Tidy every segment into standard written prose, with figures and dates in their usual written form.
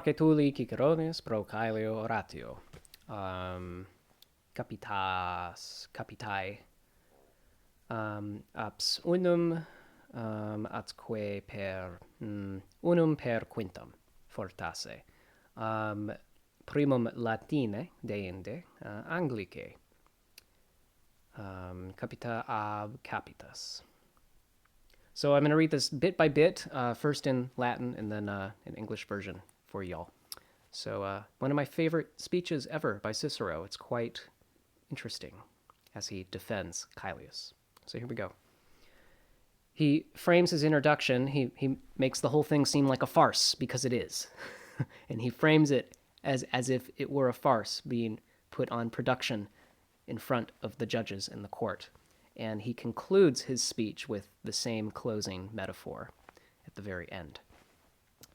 facetuli Ciceronis pro Caelio oratio. Capitae abs unum atque per unum per quintum fortasse. Primum Latine deinde Anglicae. Capita ab capitas. So I'm going to read this bit by bit, first in Latin and then an English version for y'all. So one of my favorite speeches ever by Cicero. It's quite interesting as he defends Caelius. So here we go. He frames his introduction. He makes the whole thing seem like a farce, because it is. And he frames it as if it were a farce being put on production in front of the judges in the court. And he concludes his speech with the same closing metaphor at the very end.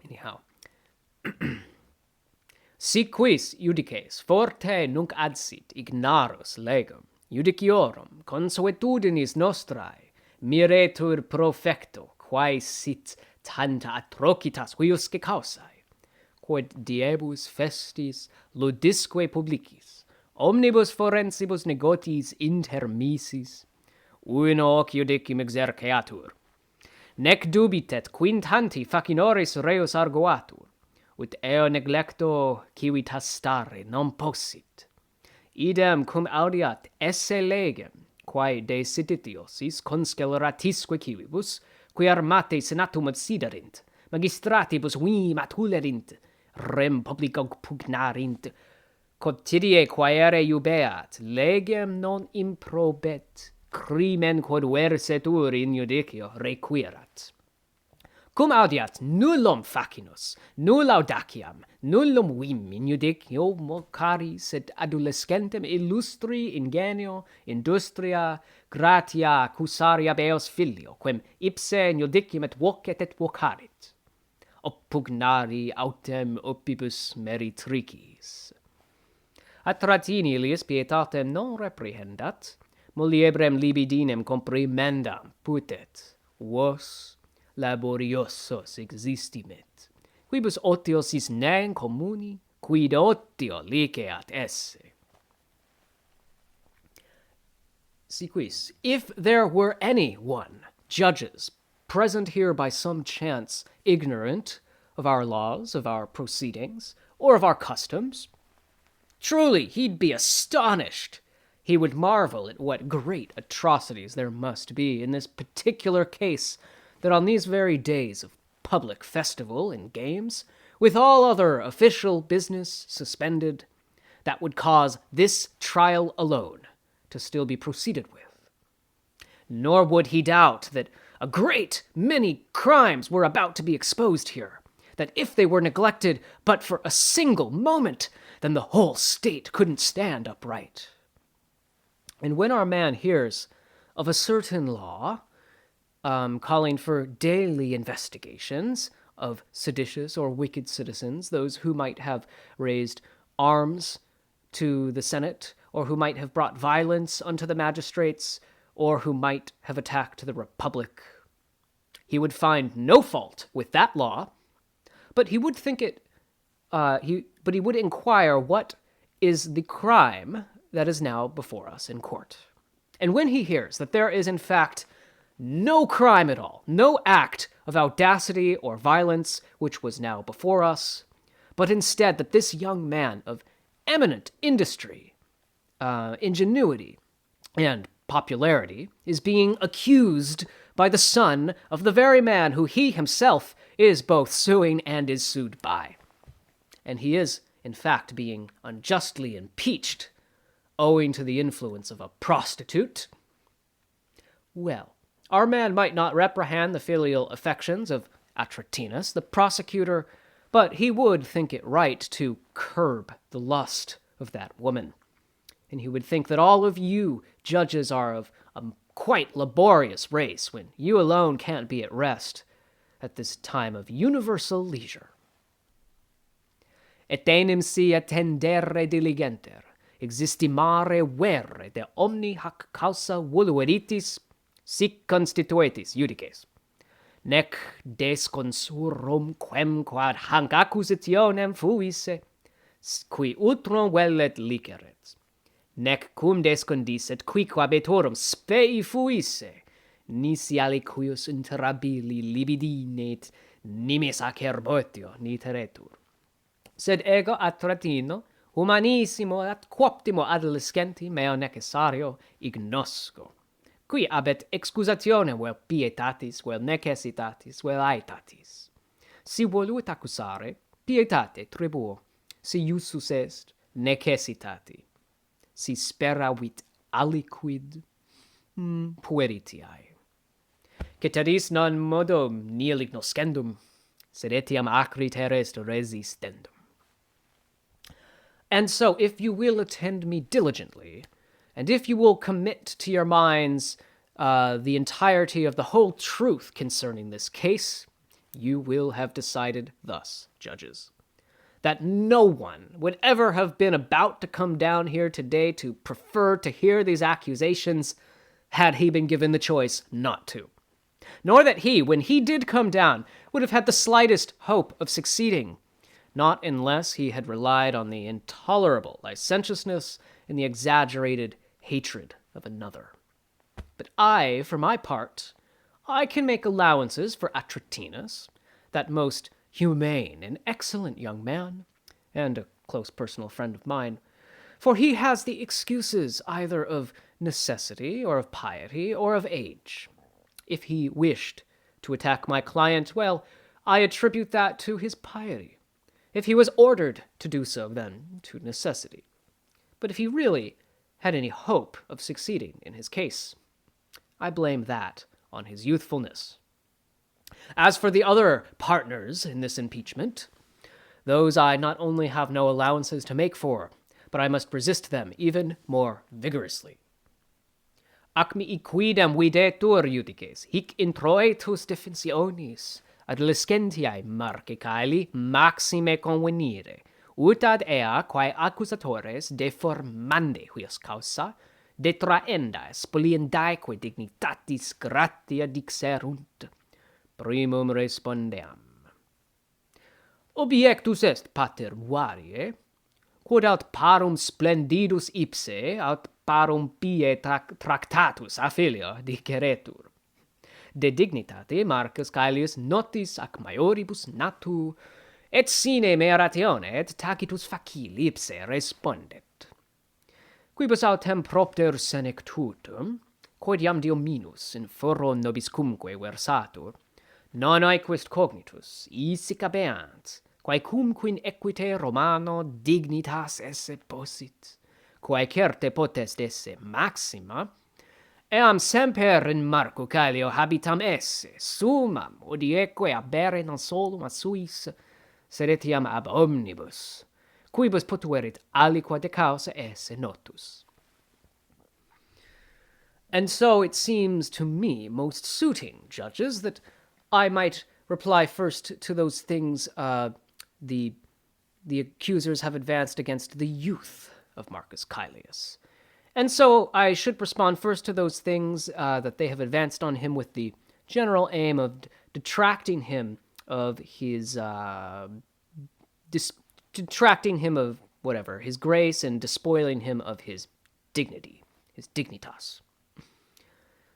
Anyhow. Si quis judices forte nunc adsit ignaros legum judiciorum consuetudinis nostrae miretur profecto quae sit tanta atrocitas huiusque causae, quod diebus festis ludisque publicis omnibus forensibus negotiis intermissis uno hoc judicium exerceatur, nec dubitet quintanti facinoris reus arguatur, ut eo neglecto civitas stare non possit. Idem cum audiat esse legem, quae de seditiosis consceleratisque civibus, qui armate senatum obsiderint, magistratibus vimat hulerint, rem publico pugnarint, quotidie quaere iubeat, legem non improbet, crimen quod versetur in judicio requirat. Cum audiat nullum facinus, null audaciam, nullum vim in judicio mocari, sed adolescentem illustri ingenio, industria, gratia, cusaria beos filio, quem ipse in judicium et vocarit, oppugnari autem opibus meritricis. Attratini iliis pietatem non reprehendat, muliebrem libidinem comprimendam putet, vos laboriosos existimet, quibus otios is ne communi, quid otio liceat esse. Si quis, if there were any one, judges, present here by some chance, ignorant of our laws, of our proceedings, or of our customs, truly he'd be astonished. He would marvel at what great atrocities there must be in this particular case, that on these very days of public festival and games, with all other official business suspended, that would cause this trial alone to still be proceeded with. Nor would he doubt that a great many crimes were about to be exposed here, that if they were neglected but for a single moment, then the whole state couldn't stand upright. And when our man hears of a certain law calling for daily investigations of seditious or wicked citizens, those who might have raised arms to the Senate, or who might have brought violence unto the magistrates, or who might have attacked the Republic, he would find no fault with that law, but he would think it. He would inquire what is the crime that is now before us in court. And when he hears that there is in fact no crime at all, no act of audacity or violence which was now before us, but instead that this young man of eminent industry, ingenuity, and popularity is being accused by the son of the very man who he himself is both suing and is sued by. And he is, in fact, being unjustly impeached owing to the influence of a prostitute. Well, our man might not reprehend the filial affections of Atratinus, the prosecutor, but he would think it right to curb the lust of that woman. And he would think that all of you judges are of a quite laborious race, when you alone can't be at rest at this time of universal leisure. Et enim si attendere diligenter, existimare vere de omni hac causa volueritis, sic constituetis judices. nec desconsurum quem quad hanc accusationem fuisse, qui utrum vellet liceret, nec cum descondisset qui quabetorum spei fuisse, nisi aliquius interabili libidinet, nimis acerbotio niteretur. Sed ego attratino, humanissimo et quoptimo adolescenti meo necessario ignosco, qui abet excusationem vel pietatis, vel necessitatis, vel aetatis. Si voluit accusare, pietate tribuo, si iussus est necessitati, si speravit aliquid, pueritiae. Ceteris non modo nihil ignoscendum, sed etiam acri terrest resistendum. And so, if you will attend me diligently, and if you will commit to your minds the entirety of the whole truth concerning this case, you will have decided thus, judges, that no one would ever have been about to come down here today to prefer to hear these accusations had he been given the choice not to. Nor that he, when he did come down, would have had the slightest hope of succeeding, not unless he had relied on the intolerable licentiousness and the exaggerated hatred of another. But I, for my part, I can make allowances for Atratinus, that most humane and excellent young man, and a close personal friend of mine, for he has the excuses either of necessity, or of piety, or of age. If he wished to attack my client, well, I attribute that to his piety. If he was ordered to do so, then to necessity. But if he really had any hope of succeeding in his case, I blame that on his youthfulness. As for the other partners in this impeachment, those I not only have no allowances to make for, but I must resist them even more vigorously. Ac mi quidem videtur judices, hic introitus defensionis, adolescentiae Marci Caeli maxime convenire, ut ad ea quae accusatores deformande huius causa, detraenda spoliendaeque dignitatis gratia dixerunt. Primum respondeam. Obiectus est pater varie, quod aut parum splendidus ipse, aut parum pie tractatus a filio diceretur. De dignitate Marcus Caelius notis ac maioribus natu, et sine mea ratione et tacitus facili ipse respondet. Quibus autem propter senectutum, quod iam Diominus in foro nobiscumque versatur, non aequist cognitus, isic abeant, quae cum quin equite Romano dignitas esse possit, quae certe potest esse maxima, eam semper in Marco Caelio habitam esse, summam odieque abere non solum a suis, sed etiam ab omnibus, quibus potuerit aliqua de causa esse notus. And so it seems to me most suiting, judges, that I might reply first to those things the accusers have advanced against the youth of Marcus Caelius. And so I should respond first to those things that they have advanced on him with the general aim of detracting him of his detracting him of whatever, his grace, and despoiling him of his dignity, his dignitas.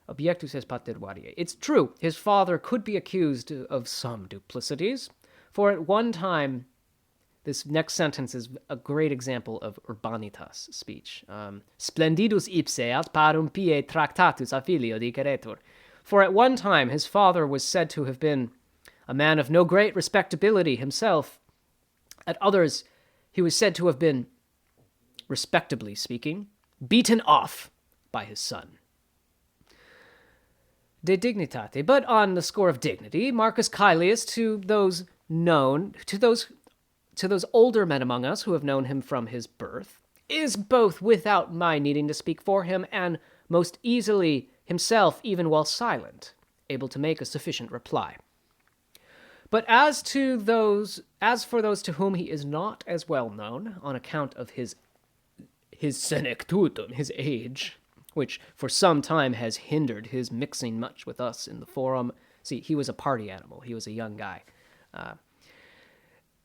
Obiectus est pater varie. It's true, his father could be accused of some duplicities, for at one time, this next sentence is a great example of Urbanitas' speech. Splendidus ipse aut parum pie tractatus a filio diceretur. For at one time, his father was said to have been a man of no great respectability himself. At others, he was said to have been, respectably speaking, beaten off by his son. De dignitate, but on the score of dignity, Marcus Caelius, to those older men among us who have known him from his birth, is both without my needing to speak for him and most easily himself, even while silent, able to make a sufficient reply. But as for those to whom he is not as well known, on account of his senectutum, his age, which for some time has hindered his mixing much with us in the forum, See, he was a party animal. He was a young guy.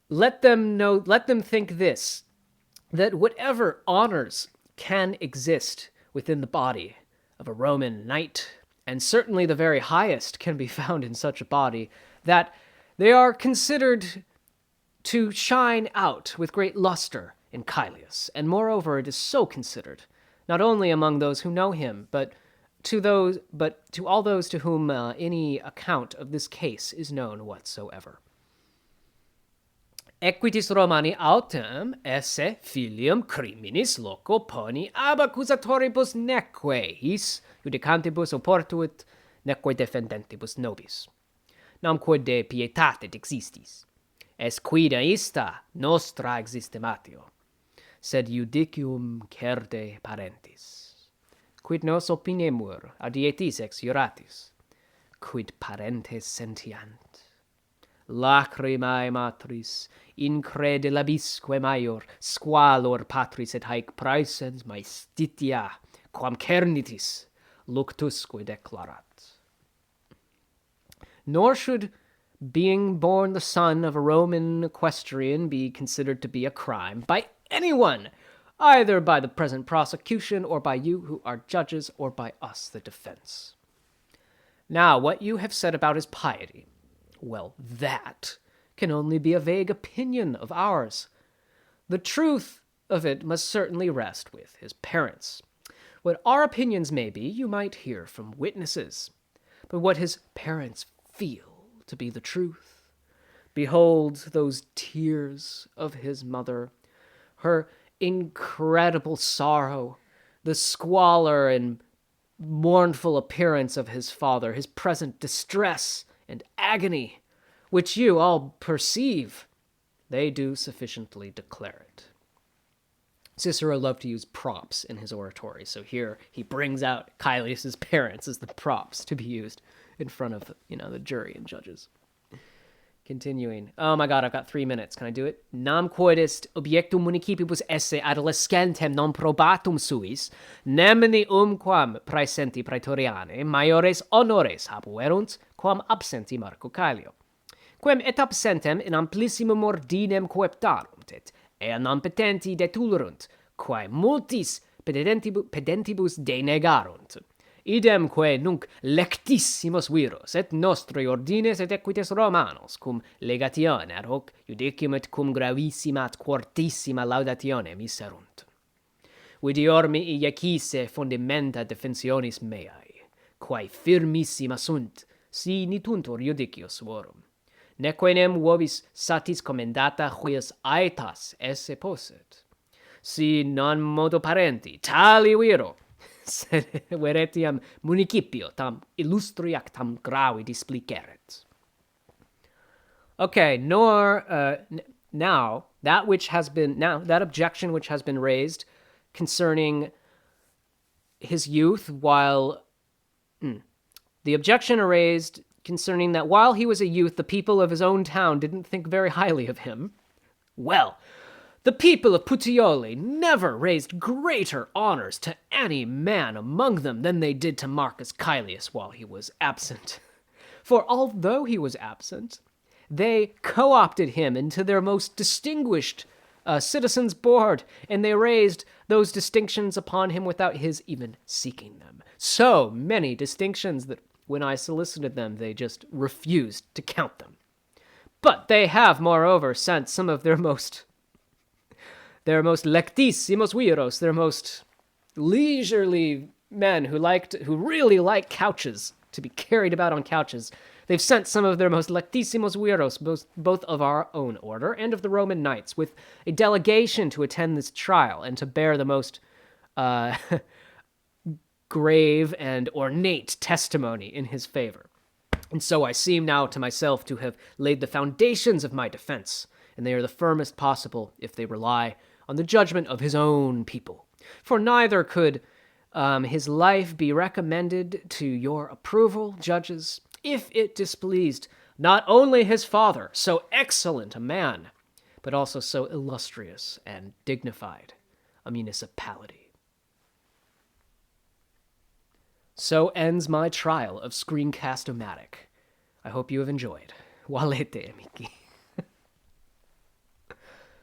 Let them think this, that whatever honors can exist within the body of a Roman knight, and certainly the very highest can be found in such a body, that they are considered to shine out with great luster in Caelius, and moreover it is so considered, not only among those who know him, but to all those to whom any account of this case is known whatsoever. Equitis Romani autem esse filium criminis loco poni ab accusatoribus neque his judicantibus oportuit neque defendentibus nobis. Nam quod de pietate existis. Es quida ista nostra existematio, sed judicium cerde parentis. Quid nos opinemur adietis ex juratis, quid parentes sentiant. Lacrimae matris, incredulabisque maior, squalor patris et haec praesens maestitia, quam cernitis, luctusque declarat. Nor should being born the son of a Roman equestrian be considered to be a crime by anyone, either by the present prosecution, or by you who are judges, or by us the defense. Now, what you have said about his piety, well, that can only be a vague opinion of ours. The truth of it must certainly rest with his parents. What our opinions may be, you might hear from witnesses. But what his parents feel to be the truth, behold those tears of his mother, her incredible sorrow, the squalor and mournful appearance of his father, his present distress and agony, which you all perceive, they do sufficiently declare it. Cicero loved to use props in his oratory, so here he brings out Caelius's parents as the props to be used in front of, the jury and judges. Continuing. Oh my god, I've got 3 minutes. Can I do it? Nam quod est objectum municipibus esse adolescentem non probatum suis, nemini quam praesenti praetoriane maiores honores habuerunt, quam absenti Marco Caelio. Quem et absentem in amplissimum ordinem coeptarunt, et eam petenti detulerunt, quae multis pedentibus denegarunt. Idemque nunc lectissimos viros, et nostri ordines et equites Romanos, cum legatione ad hoc judicium et cum gravissima et quartissima laudatione miserunt. Vidior mihi iacisse fundamenta defensionis meae, quae firmissima sunt, si nituntur judicios vorum. Neque nem vobis satis commendata huius aetas esse posset. Si non modo parenti, tali viro, sed veretiam municipio tam illustri ac tam gravi displiceret. Okay, now that objection which has been raised concerning his youth the objection raised concerning that while he was a youth, the people of his own town didn't think very highly of him. Well, the people of Puteoli never raised greater honors to any man among them than they did to Marcus Caelius while he was absent. For although he was absent, they co-opted him into their most distinguished citizens' board, and they raised those distinctions upon him without his even seeking them. So many distinctions that when I solicited them, they just refused to count them. But they have, moreover, sent some of their most lectissimos viros, their most leisurely men who really like couches, to be carried about on couches. They've sent some of their most lectissimos viros, both of our own order and of the Roman knights, with a delegation to attend this trial and to bear the most grave and ornate testimony in his favor. And so I seem now to myself to have laid the foundations of my defense, and they are the firmest possible if they rely on the judgment of his own people. For neither could his life be recommended to your approval, judges, if it displeased not only his father, so excellent a man, but also so illustrious and dignified a municipality. So ends my trial of Screencast-O-Matic. I hope you have enjoyed. Valete, amici.